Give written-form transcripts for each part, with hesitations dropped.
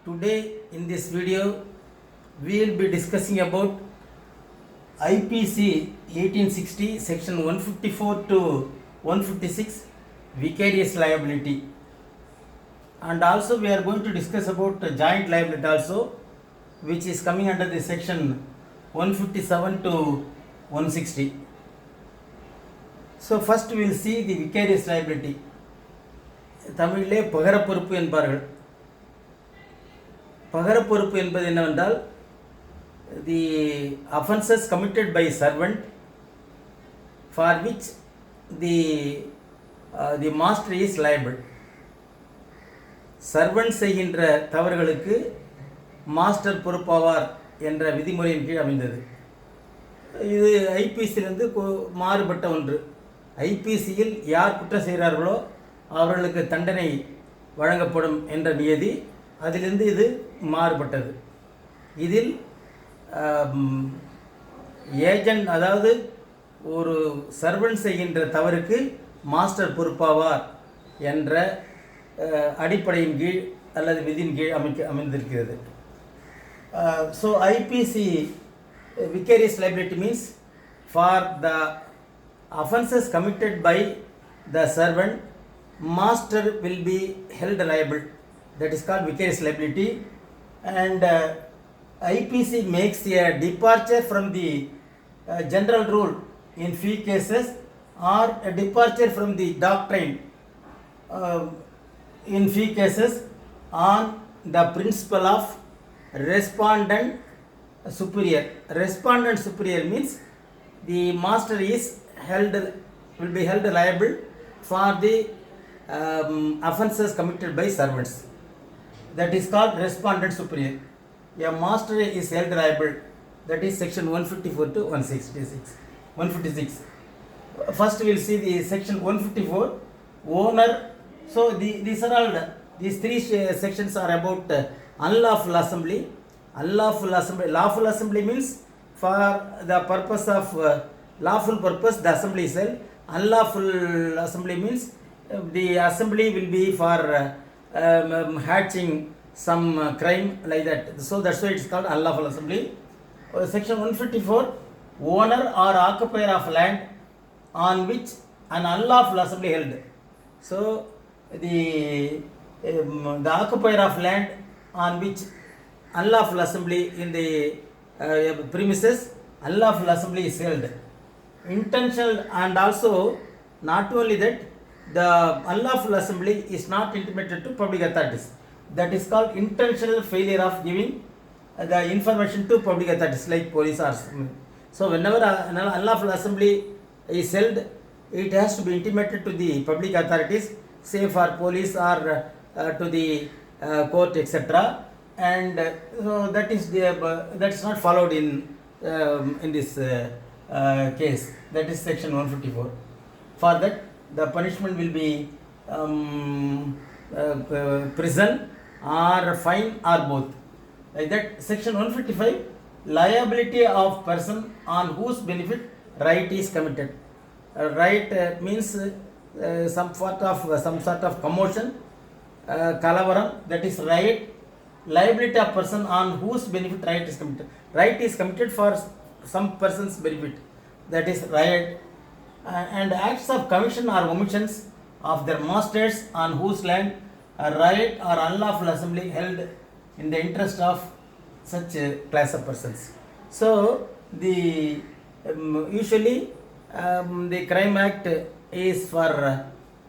Today in this video we will be discussing about IPC 1860 section 154 to 156 vicarious liability, and also we are going to discuss about joint liability also, which is coming under the section 157 to 160. So first we will see the vicarious liability. தமிழிலே பகர பொறுப்பு என்பார்கள். பகர பொறுப்பு என்பது என்னவென்றால் the offences committed by servant for which the master is liable. Servant செய்கின்ற தவறுகளுக்கு மாஸ்டர் பொறுப்பாவார் என்ற விதிமுறையின் கீழ் அமைந்தது. இது ஐபிசியிலிருந்து மாறுபட்ட ஒன்று. ஐபிசியில் யார் குற்றம் செய்கிறார்களோ அவர்களுக்கு தண்டனை வழங்கப்படும் என்ற நியதி, அதிலிருந்து இது மாறுபட்டது. இதில் ஏஜென்ட், அதாவது ஒரு சர்வன்ட் செய்கின்ற தவறுக்கு மாஸ்டர் பொறுப்பாவார் என்ற அடிப்படையின் கீழ் அல்லது விதியின் கீழ் அமைந்திருக்கிறது. So IPC vicarious liability means for the offences committed by the servant, master will be held liable. That is called vicarious liability. And IPC makes a departure from the general rule in few cases, or a departure from the doctrine in few cases on the principle of respondent superior. Respondent superior means the master will be held liable for the offences committed by servants. That is called respondent superior. A master is held liable. That is section 154 to 156. First we will see the section 154, owner. So these are all, these three sections are about unlawful assembly. Unlawful assembly. Lawful assembly means for the purpose of lawful purpose the assembly is held. Unlawful assembly means the assembly will be for hatching some crime like that. So that's why it's called unlawful assembly. Section 154, owner or occupier of land on which an unlawful assembly held. So the occupier of land on which unlawful assembly in the premises, unlawful assembly is held. Intentional, and also not only that, the unlawful assembly is not intimated to public authorities. That is called intentional failure of giving the information to public authorities like police or something. So whenever an unlawful assembly is held, it has to be intimated to the public authorities, say for police or to the court, etc. And so that is not followed in this case. That is section 154. For that, the punishment will be prison or fine or both. Like that, section 155, liability of person on whose benefit right is committed. Right means some sort of commotion, kalavaram, that is right. Liability of person on whose benefit right is committed. Right is committed for some person's benefit, that is right. And acts of commission or omissions of their masters on whose land a right or unlawful assembly held in the interest of such a class of persons. So the usually the crime act is for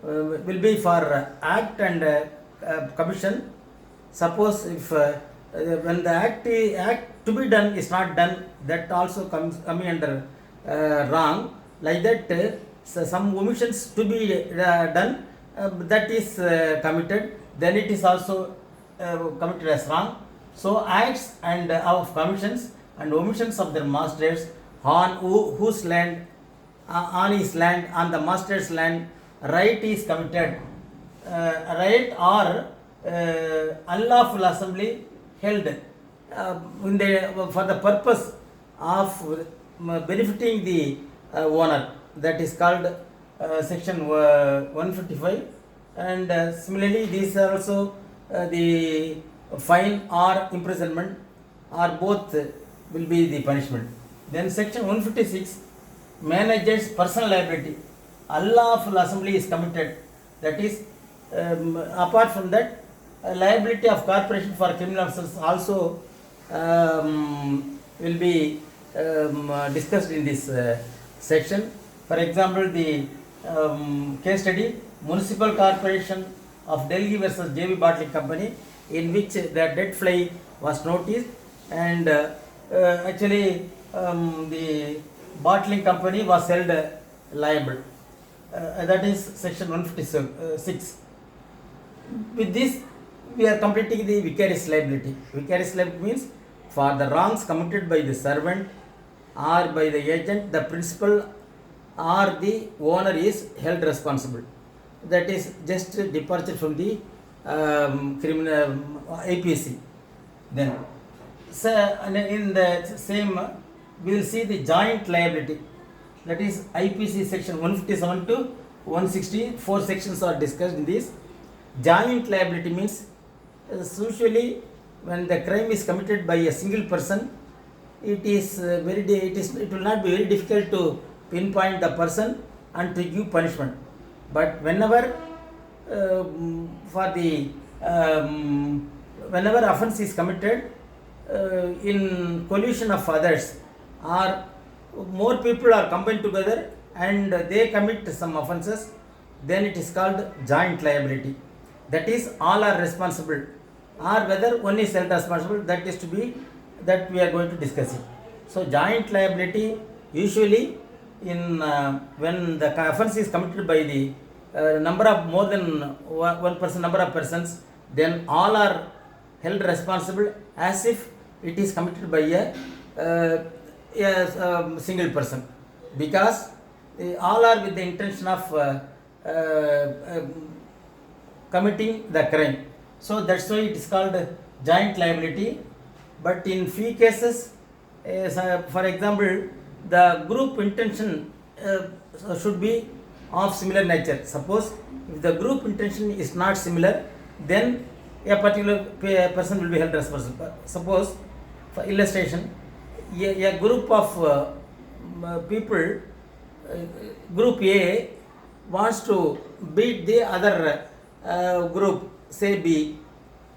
will be for act and commission. Suppose if when the act to be done is not done, that also coming under wrong. Like that, some omissions to be done, that is committed, then it is also committed as wrong. So acts and of commissions and omissions of their masters on whose land, on his land, on the master's land, right is committed. Right or unlawful assembly held for the purpose of benefiting the owner, that is called section 155. And similarly, these are also the fine or imprisonment, or both will be the punishment. Then section 156 manages personal liability. Unlawful assembly is committed. That is, apart from that, liability of corporation for criminal offences also will be discussed in this section. For example, the case study, Municipal Corporation of Delhi versus JB Bottling Company, in which the debt fly was noticed, and actually the bottling company was held liable. That is section 156. With this, we are completing the vicarious liability. Vicarious liability means for the wrongs committed by the servant or by the agent, the principal or the owner is held responsible. That is just departure from the criminal APC. Then, so in the same, we will see the joint liability. That is IPC section 157 to 160. 4 sections are discussed in this. Joint liability means usually when the crime is committed by a single person, it will not be very difficult to pinpoint the person and to give punishment. But whenever whenever offence is committed in collusion of others, or more people are combined together and they commit some offences, then it is called joint liability. That is, all are responsible, or whether one is held responsible, that is to be, that we are going to discuss it. So joint liability usually in when the offence is committed by the number of more than one person, number of persons, then all are held responsible as if it is committed by a single person, because all are with the intention of committing the crime. So that's why it is called joint liability. But in few cases, for example, the group intention should be of similar nature. Suppose if the group intention is not similar, then a particular person will be held responsible. Suppose, for illustration, a group of people, group A wants to beat the other group, say B,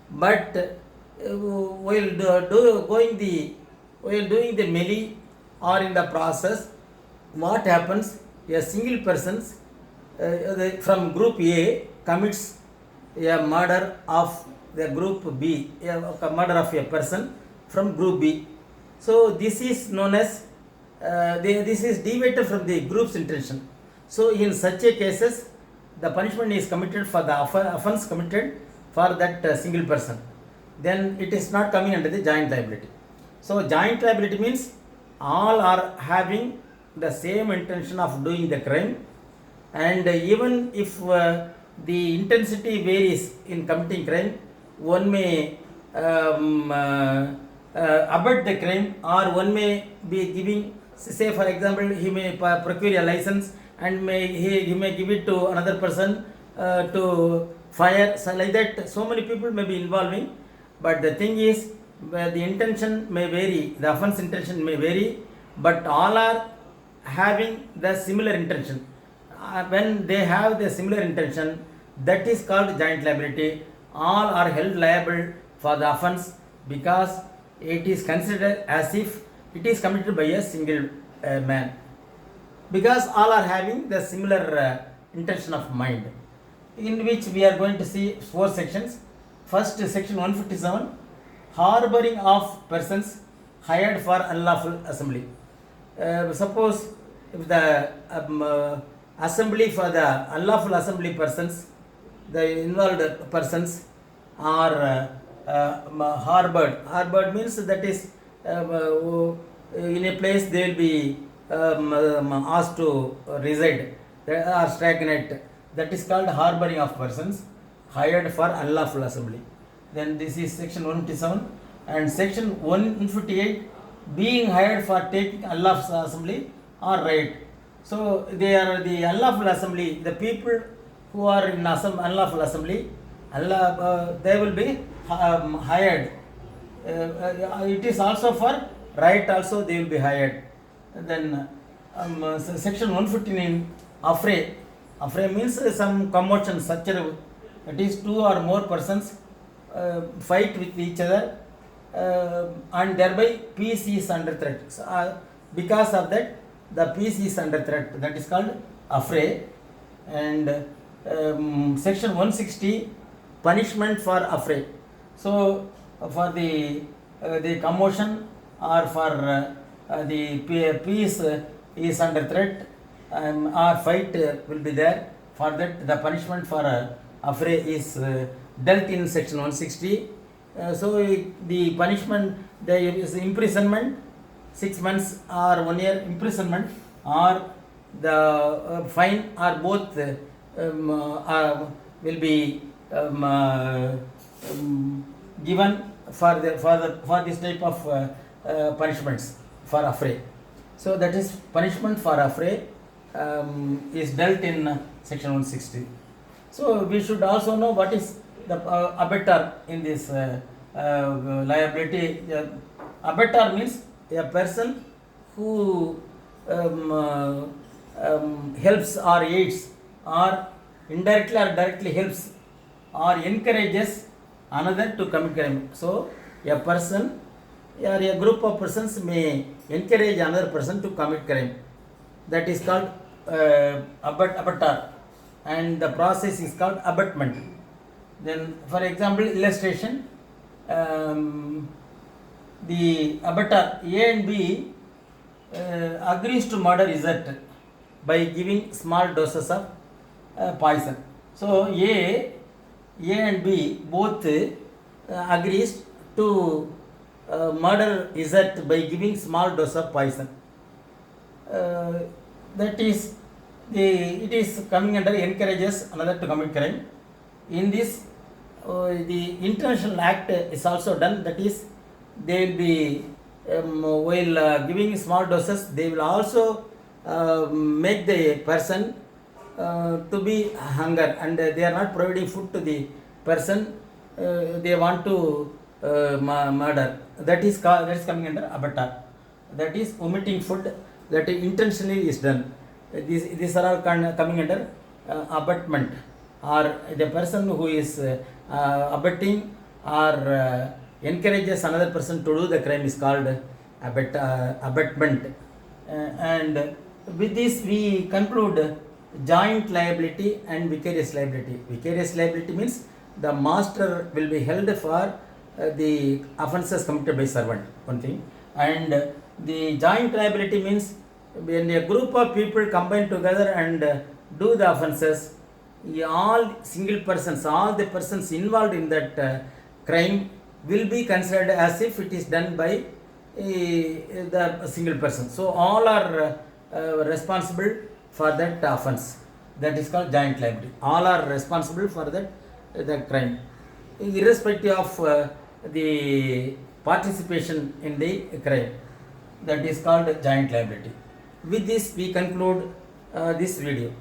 but while doing the melee or in the process, what happens? A single person from group A commits a murder of the group B, a murder of a person from group B. So this is known as this is deviated from the group's intention. So in such a cases, the punishment is committed for the offence committed for that single person. Then it is not coming under the joint liability. So joint liability means all are having the same intention of doing the crime, and even if the intensity varies in committing crime, one may abet the crime, or one may be giving, say for example, he may procure a license and he may give it to another person to fire. So like that, so many people may be involving, but the thing is, the intention may vary, the offence intention may vary, but all are having the similar intention. When they have the similar intention, that is called joint liability. All are held liable for the offence because it is considered as if it is committed by a single man, because all are having the similar intention of mind, in which we are going to see 4 sections. First, section 157, harboring of persons hired for unlawful assembly. Suppose if the assembly for the unlawful assembly persons, the involved persons are harbored means that is in a place they will be asked to reside or stagnate. That is called harboring of persons hired for unlawful assembly. Then this is section 157, and section 158, being hired for taking unlawful assembly or right. So they are the unlawful assembly, the people who are in unlawful assembly, they will be hired. It is also for right also they will be hired. Then section 115 affray. Affray means some commotion, such that is two or more persons fight with each other and thereby peace is under threat. So, because of that the peace is under threat, that is called affray. And section 160 punishment for affray. So for the commotion or for the peace is under threat or fight will be there, for that the punishment for affray is dealt in section 160. So the punishment there is imprisonment 6 months or 1 year imprisonment, or the fine, or both will be given for this type of punishments for affray. So that is punishment for affray is dealt in section 160. So we should also know what is the abettor in this liability. Abettor means a person who helps or aids or indirectly or directly helps or encourages another to commit crime. So a person or a group of persons may encourage another person to commit crime. That is called abettor, and the process is called abetment. Then for example, illustration, the abettor A and B agrees to murder Z by giving small doses of poison. So A and B both agrees to murder Z by giving small dose of poison. That is it is coming under encourages another to commit crime. In this the intentional act is also done, that is they will be while giving small doses they will also make the person to be hunger, and they are not providing food to the person they want to murder. That is coming under abettor. That is omitting food that intentionally is done. These are all coming under abetment, or the person who is abetting or encourages another person to do the crime is called abetment. And with this we conclude joint liability and vicarious liability. Vicarious liability means the master will be held for the offences committed by servant, one thing. And the joint liability means when a group of people combine together and do the offences, all single persons, all the persons involved in that crime will be considered as if it is done by the single person. So all are responsible for that offence. That is called joint liability. All are responsible for that crime, irrespective of the participation in the crime. That is called joint liability. With this we conclude this video.